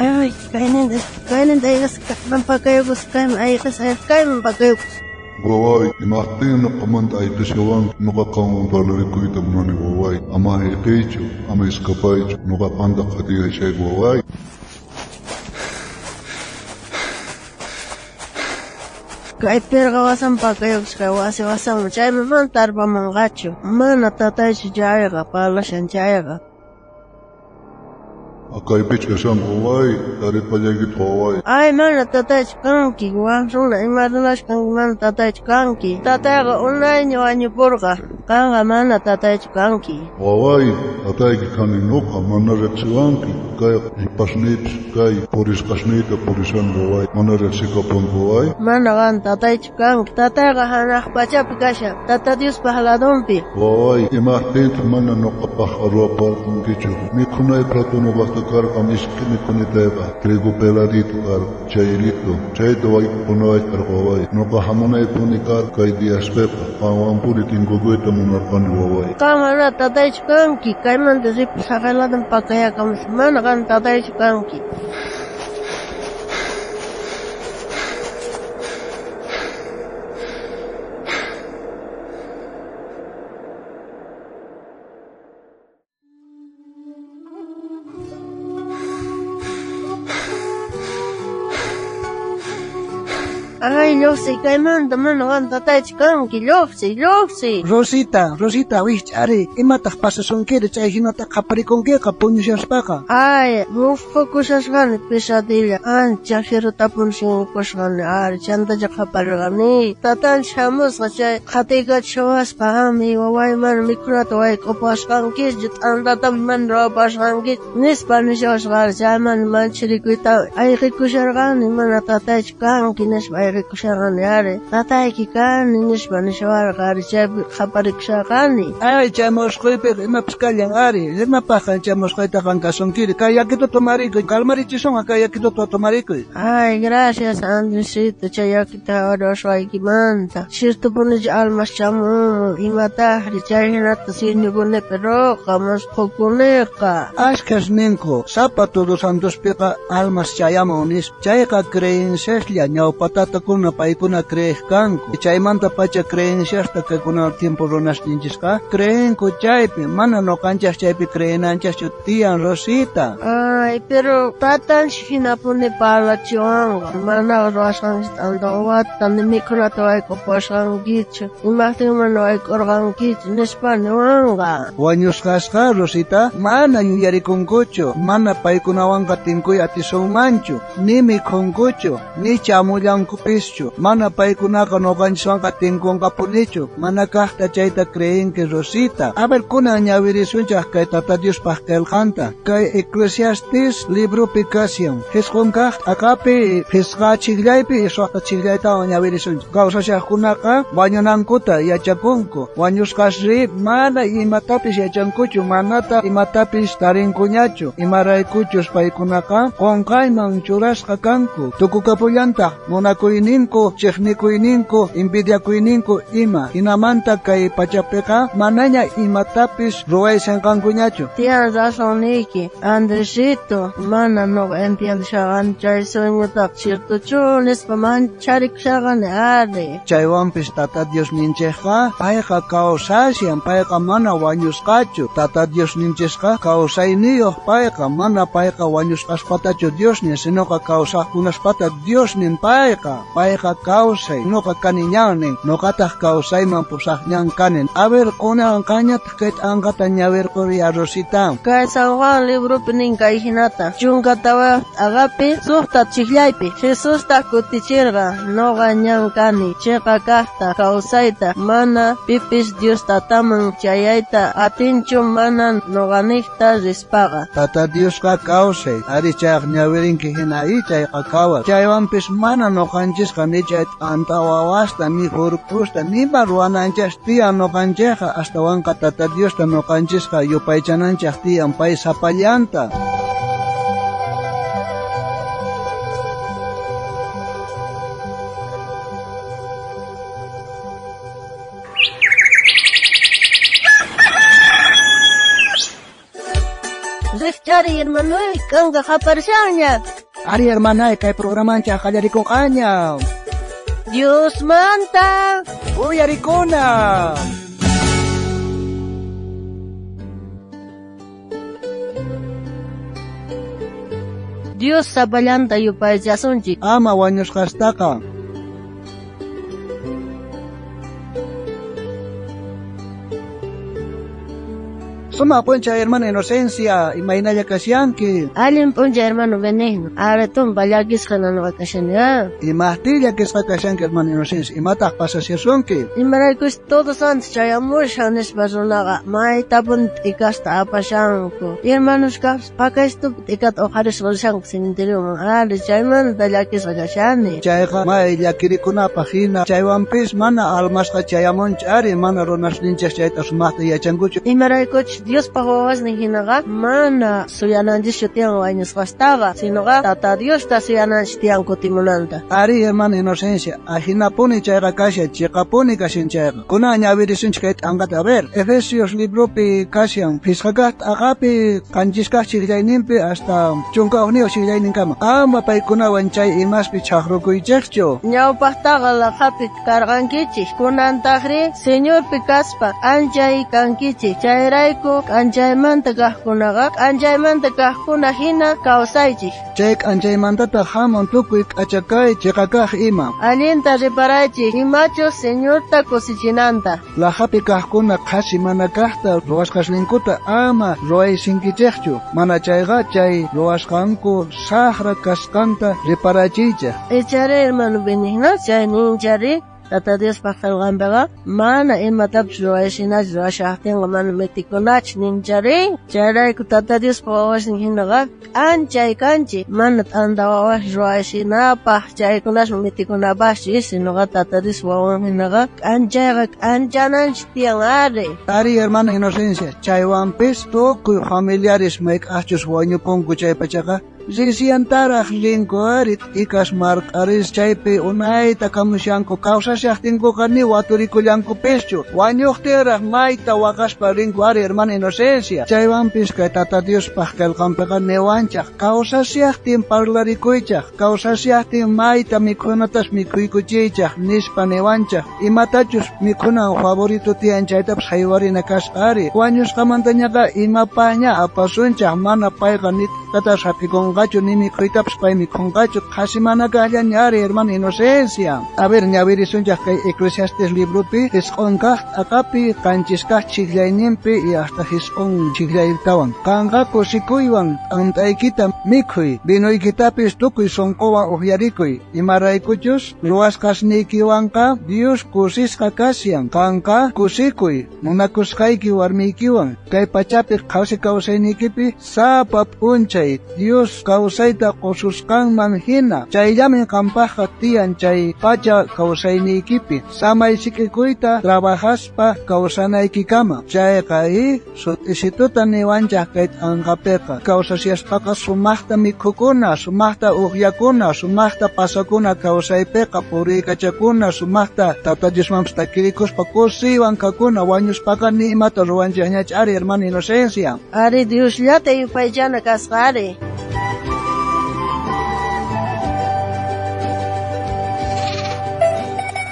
Ay, kainin daigas mampakayos kain ay kasay kain mampakayos. Wawai, imahtin na kamant ay tasyawan nukakang balarikuita mo ni Wawai. Ama ikicho, ama iskapaicho, nukapanda katiya siya Wawai. Kay pero kawasan pakayos kawasi wasam chay mamantar pa mangacho. Mana tatay si Jayaga pala siya Jayaga. Akay pitch kasang Wawai, dari palyagit Wawai. Ay mana tatay si Kanki, wasong na imadalas kang man tatay si Kanki. Tatay ka unay niyo anyo purka. Kanga mana tatay si Kanki. Wawai, tatay ki kaninuka, manareksiwanki. Kaya ipasnit, kaya puris kasnita, purisan Wawai. Manareksikapon Wawai. Mana kan tatay si Kanki. Tatay ka hanak pacha pikasya. Tatay Dios pahaladumpi. Wawai, imahtin mana nukapakaruwa parkong kicho. Mikunay pratuno basta karkam iskini kuniteba. Trigo peladito kar, chayilito. Chay dawai punawai kar Wawai. Nukahamunay punikar kay diaspepa. Pawampuri tinguguita munarkan Wawai. Kamana tatay si Kanki. Kay man tasip sakaladang pagkaya kamas. Mana kan tatay si Kanki. Ay, Lofsi, kay man kan tatay si Kanki. Lofsi. Rosita, wich, ari, imatah pasason kere, chay hinata kaparikon ke kapunyas paka. Ay, mufko kusasgani pesadilla. Ancha hiro tapun sin kusgani. Ari, chanta jaka pargani. Tatan shamus kachay khatiga chawas pahami. Wawai man mikrat wai kopaskanki. Jitan tatam man ropaskanki. Nispani shosgar jaman man chirikuita. Ay, kikusargani man tatay si Kanki. Nispa ay kikusargani ari. Tatay ki kani nispani shawar gari. Chay kaparikshagani. Ay, chamos koipe, imapskalyang ari, lima pakan chamos koita kan kason kiri, kaya kito tomarikoy, kalmarichisong kaya kito tomarikoy. Ay, gracias, Andresito, chaya kita oros ay kimanta. Sirto po na almas chamu, imatahri, chay hinata sinigune, pero kamas kukuneka. Askas ninko, sapato dos santos pika almas chayamonis, chay ka creenciaslia, nyao patata kuna paikuna crees kanko, chay manta pacha creenciasta que kuna tiempo ronas ninchiska, creen ko chaypi, mana no kanchas chaypi creenanchas chutian Rosita. Ay, pero tatan hinapune pala chiwanga. Mana rosan andawatan ni mikrato ay kopasang gicho. Imahting mano ay korgang gicho, nispani wanga. Wanyos kaska Rosita, mana nyari kong kocho, mana paikunawang katingkoy at isong mancho, ni mi kong kocho, ni chamulang kupischo, mana paikunaka no kanchang katingkong kapunicho, mana kahta chayta creen que Rosita. A ver, kuna ñawirisunchas kay tata Dios pascal canta, kay Eclesiastes libro picación. Hesconkaj akapi hisga chiglaypi iswata chiglayta ñawirisunchas. Kausasya kunaka bañonankuta yachakunko. Wañus kasri mana imatapis yachankuchu, manata imatapis tarinkuñachu. Imaraykuchus paikunaka konkayman churasqa kanku. Tukukapuyanta munakuyninko, chiknikuyninko, invidiakuyninko ima. Inamanta kay pachapeka manaña imatapis ruwaysan kankuñachu. Tienes razón, Niki. Andresito, mana no entiendo shagan chay sueñutak cierto chunes pa man charik shagan ari. Chaywampis tata Dios ninchesqa, payqa kawsasyan, payqa mana wañusqachu. Tata Dios ninchesqa kawsayniyoq payqa, mana payqa wañusqaspatachu Dios nin, sinoqa kawsaqkunaspata Dios nin payqa. Payqa kawsay, noqa kaniñanin, noqataq kawsayman pusaqñan kanin. A ver, kunan kañataq kayt angata ñawirquriya Rosita. Kay San Juan libro pinin kay hinata. Chunkatawa agapi, suhta chiklaypi. Jesus ta kutichirga, noga ñan kani. Cheka kahta, kausayta, mana pipis Dios tataman chayayta. Atinchu mana noganikta rispaga. Tata Dios ka kawsay, ari chayaq ñawirinki hina chayqa kawat. Chaywampis mana noqanchisqa ni chayt antawawasta, ni hurkusta, ni maruananchas tiyan noqanchayqa, hasta wanka tata Diosta noqanchisqa yupaychananchaq tiyan pay sapallanta. chari hermano kanga japarshaña. Ari hermana kay programa ancha qallarikuqaña. Dios manta. Uyarikuna. Dios sapallanta yupaychasunchik. Ama wañushqastaqa. Suma puncha hermana Inocencia, imaynalla kasyanki. Alin puncha hermano Benigno. Aratun ballakisqanan wakashania. Imahtilla kisqa kasyanki hermana Inocencia, imataq pasasyasunki. Imaraykus todos antes chayamushan espazonaga. Maytapun tikasta apashanku. Hermanos kaps pakaistup tikat ojaris rolshanku cementerio. Chayman ballakisqa kashani. Chayqa may llakirikunapaq hina chaywanpis mana almasqa chayamuncha ari mana runasninchas chayta sumaqta yachankuchu. Imaraykuch Dios pagowas ni hinaga mana suyananchis shutian wañusqastaqa sinoqa tata Dios ta suyananchis tiyan kutimunanta. Ari hermana Inocencia, ahinapuni chayqa kasha, chiqapuni kashin chayqa. Kuna ñawirisunchik kayta anqata a ver. Efesios libropi kashan, fisqakaqta aqapi qanchisqaq chiqllayninpi hasta chunqaqniyo chiqllayninkama. Ama paykunawan chay imaspi chaqrukuychikchu. Ñawpaqtaqa laqapi karqankichik, kunantaqri Señorpi kaspa anchay kankichik. Chayrayku k'anchaymanta kaqkunaqa k'anchaymanta kaqkuna hina kawsaychik. Chay k'anchaymantata hamun tukuy k'achakay chiqakaq ima. Allinta riparaychik imachu Señorta kusichinanta. Lahapi kaqkuna qhasi mana kaqta ruwasqasninkuta ama ruwaysinkichikchu. Mana chayqa chay ruwasqanku saqra kasqanta riparachiychik. Echari hermano Benigno chay ninchari Tata Dios paqalqanpiqa mana imatapis ruwayshinachu ruwashaqtinqa mana mitikunach ninchari. Chayrayku Tata Dios paqawashin hinaqa k'anchay kanchik mana t'anta wawash ruwaysinapaq chaykunash mitikunapaqchu sinoqa Tata Dios wawan hinaqa k'anchayqa k'anchananchik tiyan ari. Ari hermana Inocencia, chaywanpis tukuy familiares mayk'aqchus wañupunku chay pachaqa Risiantaraq rinku arit ikas marq'aris chaypi unayta kamushanku kawsashaqtinkuqa ni waturikullanku pischu. Wañuqtiraq mayta waqaspa rinku ari hermana Inocencia. Chaywanpis kay Tata Diospaq qillqanpiqa niwanchaq kawsashaqtin parlarikuychaq, kawsashaqtin mayta mikhunatas mikhuykuchiychaq nispa niwanchaq. Imatachus mikhunan favorito tiyan chaytapas haywarina kasqa ari. Wañusqamantañaqa imapaqña apasunchaq mana payqa nitatas hapikunqa ni mikhuytapas pay mikhunqachu qhasi mana kaqllaña ari hermana Inocencia. A ver ñawirisunchaq kay Eclesiastes libropi hisq'unkaq aqapi qanchisqaq chiqllayninpi y hasta hisq'un chiqllaytawan qanqa kusikuywan t'antaykita mikhuy vinuykitapis tukuy sunquwan uhyarikuy imaraykuchus ruwasqasniykiwanqa Dios kusisqa kasyan qanqa kusikuy munakusqayki warmiykiwan kay pachapi qhawsi kawsayniykipi sapa p'unchay Dios kawsayta qususqanman hina chayllamin qampaqqa tiyan chay pacha kawsayniykipi samay sik'ikuyta trabajaspa kawsanaykikama chayqa sutisituta niwanchaq kay t'anqapiqa kawsasiyaspaqa sumaqta mikhukuna sumaqta uqyakuna sumaqta pasakuna kawsaypiqa puriykachakuna sumaqta Tata Diosmanpas takirikuspa kusiwan kakuna wañuspaqa ni imata ruwanchikñachu ari hermana Inocencia. Ari Diosllata yupaychana kasqa ari.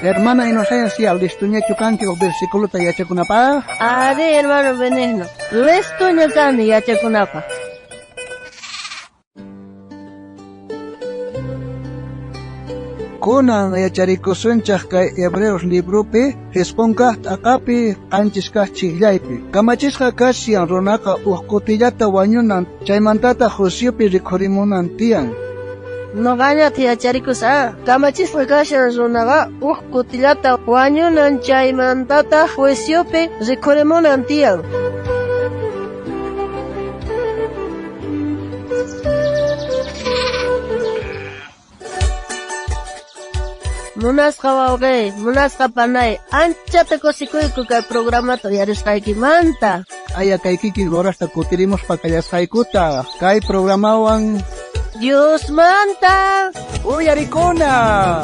Hermana Inocencia, listuñachu kanki o versiculuta yachakunapaq? Ari hermano Benigno, listuña kani yachakunapaq. Kunan yacharikusunchaq kay Hebreos libropi hisq'unkaq t'aqapi qanchisqaq chiqllaypi kamachisqa kasyan runaqa uq kutillata wañunan chaymantata juiciopi rikhurimunan tiyan. Noqañata yacharikusqa kamachisqa kashan runaqa uq kutillata wañunan chaymantata juiciopi rikhurimunan tiyan. Munasqa wawqi, munasqa panay, anchata kusikuyku kay programata yarisqaykimanta. Aya kay kiki horasta kutirimuspa kallasqaykuta kay programawan Dios manta uyarikuna.